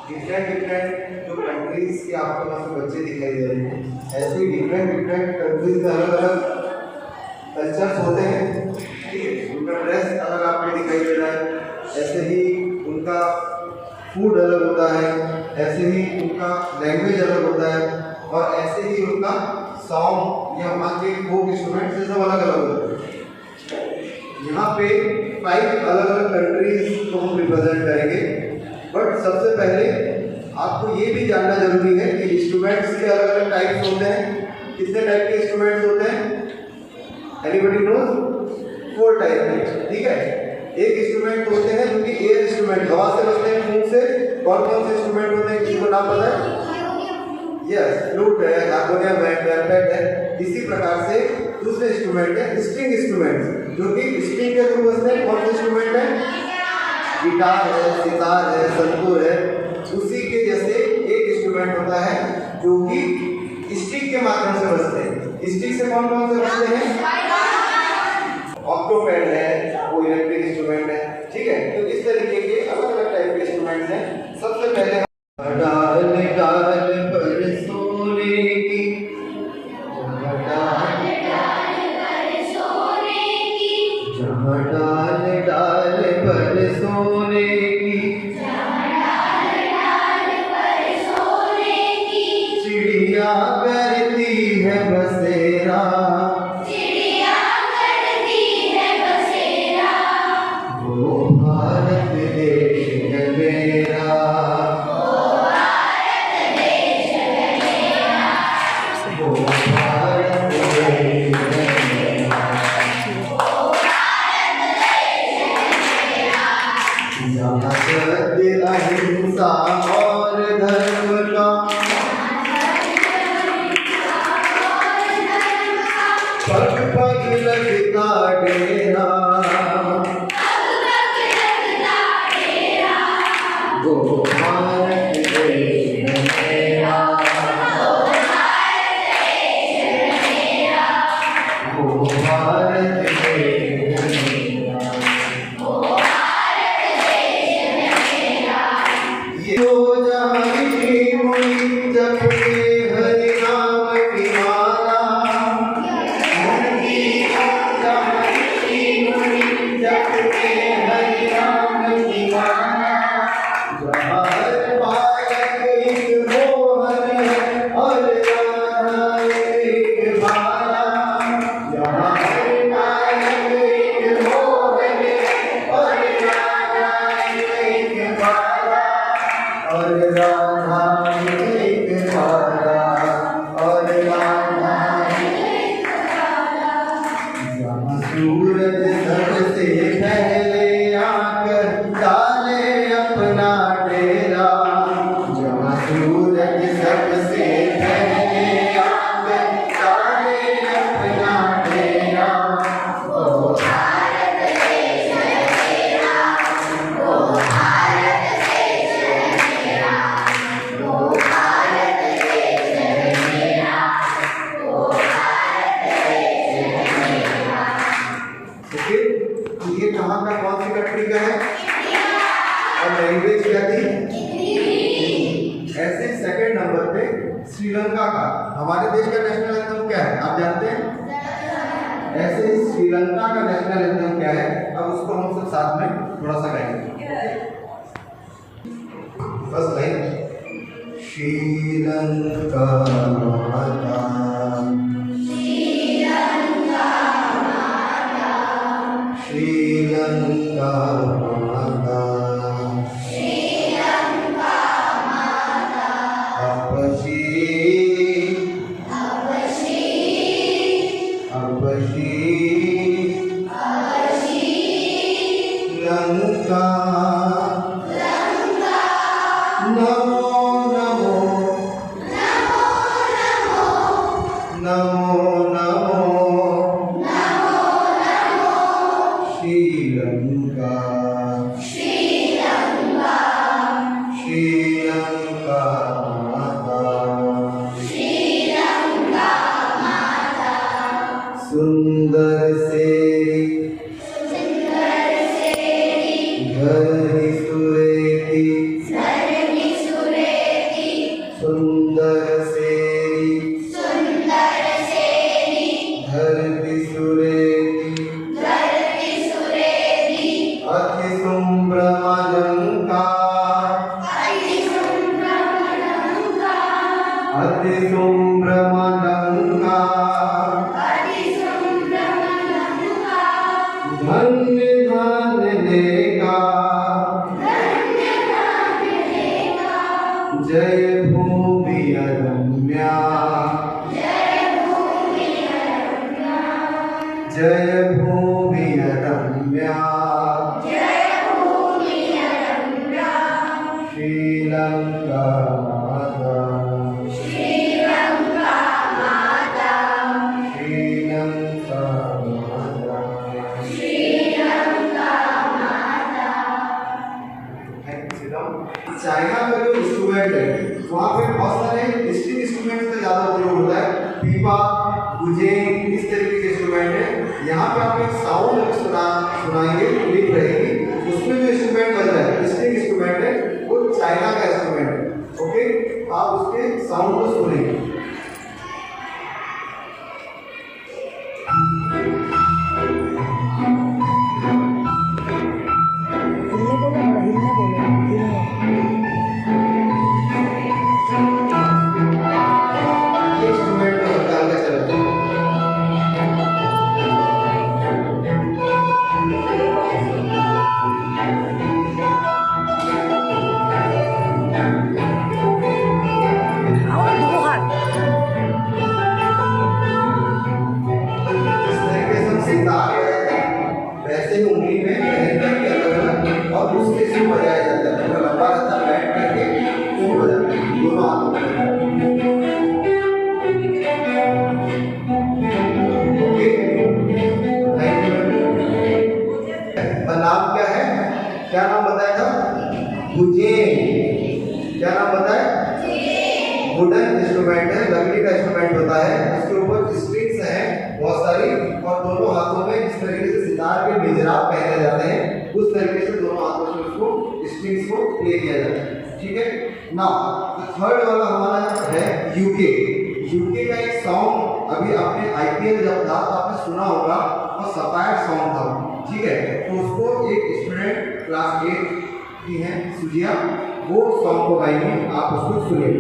Different different जो countries के आपके पास बच्चे दिखाई दे रहे हैं, ऐसे डिफरेंट डिफरेंट कंट्रीज में अलग अलग कल्चर्स होते हैं, ठीक है। उनका ड्रेस अलग आपको दिखाई दे रहा है, ऐसे ही उनका फूड अलग होता है, ऐसे ही उनका लैंग्वेज अलग होता है, और ऐसे ही उनका सॉन्ग या वहाँ के फोक इंस्ट्रूमेंट सब अलग अलग होते हैं। यहाँ पे 5 अलग अलग कंट्रीज को हम रिप्रेजेंट करेंगे, बट सबसे पहले आपको ये भी जानना जरूरी है कि इंस्ट्रूमेंट्स के अलग अलग टाइप्स होते हैं। कितने टाइप के इंस्ट्रूमेंट्स होते हैं? Anybody knows? 4 टाइप के, ठीक है। एक इंस्ट्रूमेंट होते हैं जो कि एयर इंस्ट्रूमेंट, हवा से बजते हैं, फूंक से। कौन कौन से इंस्ट्रूमेंट होते हैं, किसी को नाम पता है? यस, फ्लूट है, हारमोनियम है, ट्रम्पेट है। इसी प्रकार से दूसरे इंस्ट्रूमेंट है स्ट्रिंग इंस्ट्रूमेंट, जो कि स्ट्रिंग के थ्रू बजते हैं। कौन से इंस्ट्रूमेंट है? गिटार है, सितार है, संतूर है। उसी के जैसे एक इंस्ट्रूमेंट होता है जो कि स्टिक के माध्यम से बजते हैं। स्टिक से कौन कौन से बजते हैं? ऑक्टोपैड है, वो इलेक्ट्रिक इंस्ट्रूमेंट है, ठीक है। तो इस तरीके के अलग अलग टाइप के इंस्ट्रूमेंट्स हैं। सबसे पहले डाल डाल पर सोने की, डाल डाल पर सोने की, चिड़िया करती है बसेरा, वो भारत देश है मेरा, वो भारत देश है मेरा, यहाँ सत्य अहिंसा और धर्म का पग पग लगता डेरा, वो भारत देश है मेरा, वो भारत देश है मेरा। जो जहाँ मुनि जपते हरि नाम की माला, मुनि जपते हरि नाम की माला, जहाँ हर बालक एक मोहन है और राधा एक बाला, जहाँ हर बालक एक मोहन है और राधा एक बाला, और राधा एक बाला, और राधा एक बाला। जहाँ सूरज सबसे पहले आकर डाले अपना डेरा, जहाँ सूरज सबसे पहले आकर डाले अपना डेरा, ओ भारत देश है मेरा, ओ भारत देश है मेरा, ओ भारत देश है मेरा, ओ भारत देश है मेरा। ओके, तो ये कहाँ का, कौन सी कंट्री का है? और लैंग्वेज क्या थी? ऐसे सेकंड नंबर पे श्रीलंका का। हमारे देश का नेशनल एंथम क्या है, आप जानते हैं? ऐसे ही श्रीलंका का नेशनल एंथम क्या है, अब उसको हम सब साथ में थोड़ा सा गाएंगे। फर्स्ट लाइन, श्रीलंका माता, श्रीलंका माता, अपशी लंका, नमो नमो अतिसुम्रमलङ्का धन्य धन्य देगा जय भूमि अरम्या जय भूमि अरम्या श्रीलंका माता श्रीलंका माता श्रीलंका माता श्रीलंका माता। चाइना में जो इंस्ट्रूमेंट है वहाँ पे बहुत सारे स्ट्रिंग इंस्ट्रूमेंट का ज़्यादा उपयोग होता है। पीपा, गुजेंग, इस तरीके के इंस्ट्रूमेंट है। यहाँ पे आप एक साउंड सुनाएंगे, लिख रहेगी, उसमें जो इंस्ट्रूमेंट बज रहा है स्ट्रिंग इंस्ट्रूमेंट है वो चाइना का इंस्ट्रूमेंट है। ओके, आप उसके साउंड को सुनेंगे। नाम क्या है? क्या नाम बताया था? गुजेंग। क्या नाम बताया? वुडन इंस्ट्रूमेंट है, लकड़ी का इंस्ट्रूमेंट होता है। उसके ऊपर स्ट्रिंग्स हैं बहुत सारी और दोनों हाथों में जिस तरीके से सितार के मिजराब पहने जाते हैं उस तरीके से दोनों हाथों से उसको स्ट्रिंग्स को प्ले किया जाता है। ठीक है। नाउ थर्ड वाला हमारा है यूके। यूके का एक सॉन्ग अभी आपने आईपीएल जब था तो आपने सुना होगा और सफायर सॉन्ग था। ठीक है, तो उसको एक स्टूडेंट क्लास 8 की है सुजिया, वो सॉन्ग को गाएंगे, आप उसको सुनिए।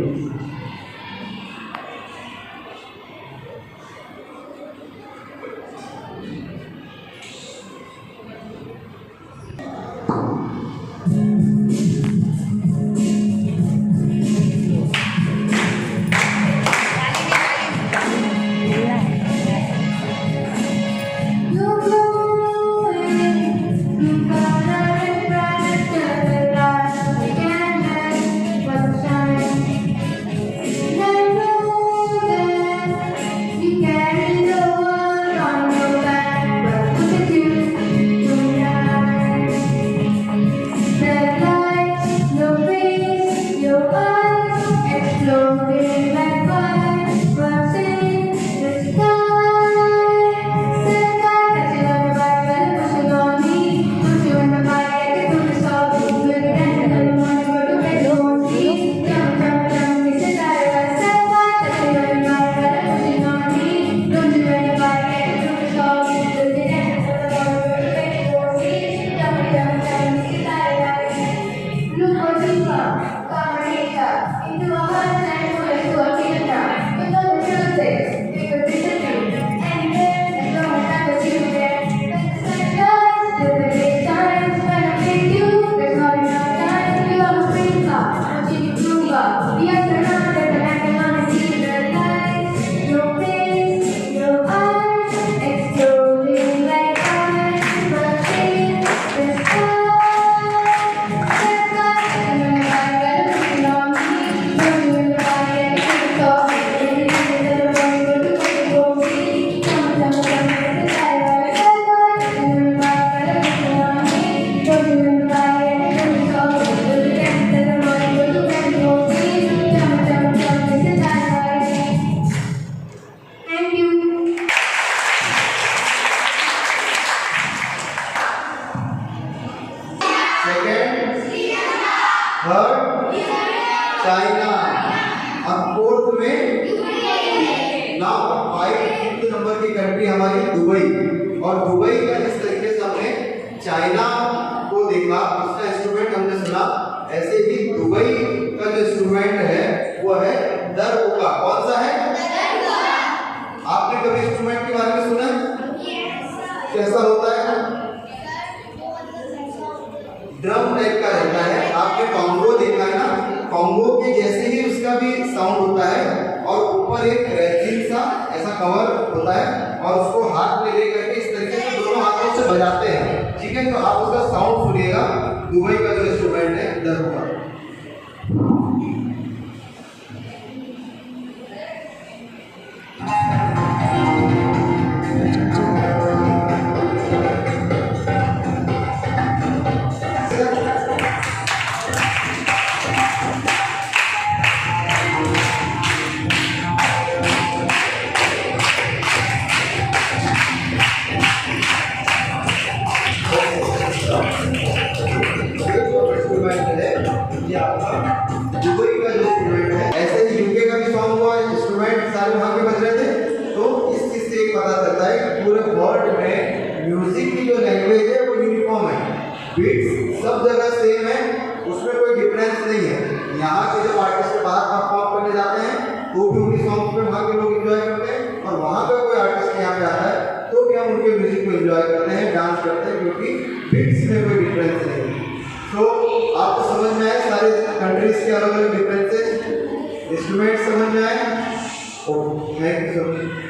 चाइना। अब फोर्थ में नाउ 5th नंबर की कंट्री हमारी दुबई, और दुबई का इस तरीके से हमने चाइना को देखा, उसका इंस्ट्रूमेंट हमने सुना, ऐसे ही दुबई का जो इंस्ट्रूमेंट है वो है द दरबुका। कौन सा है? आपने कभी इंस्ट्रूमेंट के बारे में सुना है? कैसा होता है? ड्रम टाइप का रहता है। आपने कॉन्गो देखा है ना, कॉन्गो के जैसे ही उसका भी साउंड होता है और ऊपर एक रेजिन सा ऐसा कवर होता है और उसको हाथ में ले करके इस तरीके से दोनों हाथों से बजाते हैं। ठीक है, तो आप उसका साउंड सुनिएगा। दुबई का जो इंस्ट्रूमेंट है दरबुका। दुबई का जो इंस्ट्रूमेंट है, ऐसे ही यूके का भी सॉन्ग हुआ, इंस्ट्रूमेंट सारे वहाँ के बज रहे थे। तो इस चीज से एक पता चलता है कि पूरे वर्ल्ड में म्यूजिक की जो लैंग्वेज है वो यूनिफॉर्म है, बीट्स सब जगह सेम है, उसमें कोई डिफरेंस नहीं है। यहाँ के जो आर्टिस्ट बाहर परफॉर्म करने जाते हैं तो भी उनकी सॉन्ग पे वहाँ के लोग एंजॉय करते हैं, और वहाँ का कोई आर्टिस्ट यहाँ पे आता है तो भी हम उनके म्यूजिक को एंजॉय करते हैं, डांस करते हैं, क्योंकि बीट्स में कोई डिफरेंस नहीं है। तो आपको समझ में आए सारे कंट्रीज के अलग अलग डिफरेंसेस, इंस्ट्रूमेंट समझ में आए? Okay, thank you.